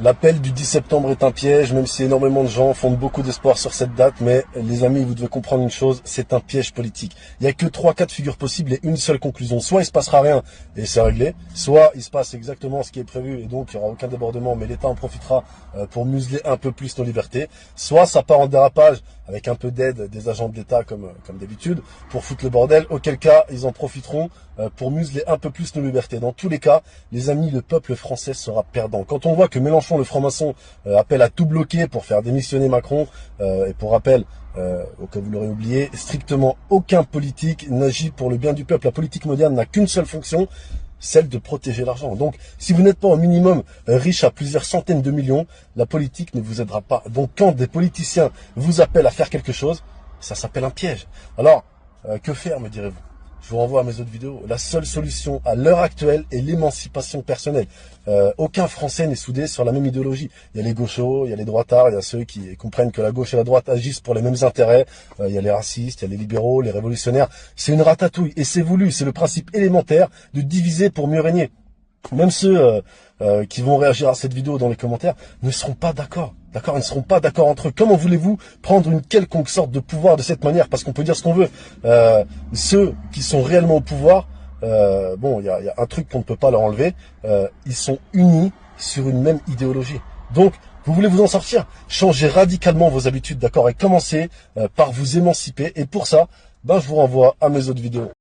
L'appel du 10 septembre est un piège, même si énormément de gens fondent beaucoup d'espoir sur cette date, mais les amis, vous devez comprendre une chose, c'est un piège politique. Il n'y a que 3 cas de figure possibles et une seule conclusion. Soit il se passera rien et c'est réglé, soit il se passe exactement ce qui est prévu et donc il n'y aura aucun débordement, mais l'État en profitera pour museler un peu plus nos libertés. Soit ça part en dérapage avec un peu d'aide des agents de l'État comme d'habitude pour foutre le bordel, auquel cas ils en profiteront pour museler un peu plus nos libertés. Dans tous les cas, les amis, le peuple français sera perdant. Quand on voit que Mélenchon, le franc-maçon, appelle à tout bloquer pour faire démissionner Macron, et pour rappel, au cas où vous l'aurez oublié, strictement aucun politique n'agit pour le bien du peuple. La politique moderne n'a qu'une seule fonction, celle de protéger l'argent. Donc, si vous n'êtes pas au minimum riche à plusieurs centaines de millions, la politique ne vous aidera pas. Donc, quand des politiciens vous appellent à faire quelque chose, ça s'appelle un piège. Alors, que faire, me direz-vous? Je vous renvoie à mes autres vidéos. La seule solution à l'heure actuelle est l'émancipation personnelle. Aucun Français n'est soudé sur la même idéologie. Il y a les gauchos, il y a les droitards, il y a ceux qui comprennent que la gauche et la droite agissent pour les mêmes intérêts. Il y a les racistes, il y a les libéraux, les révolutionnaires. C'est une ratatouille et c'est voulu. C'est le principe élémentaire de diviser pour mieux régner. Même ceux qui vont réagir à cette vidéo dans les commentaires ne seront pas d'accord. D'accord, ils ne seront pas d'accord entre eux. Comment voulez-vous prendre une quelconque sorte de pouvoir de cette manière? Parce qu'on peut dire ce qu'on veut. Ceux qui sont réellement au pouvoir, bon, il y a un truc qu'on ne peut pas leur enlever. Ils sont unis sur une même idéologie. Donc, vous voulez vous en sortir? Changez radicalement vos habitudes, d'accord? Et commencez par vous émanciper. Et pour ça, ben, je vous renvoie à mes autres vidéos.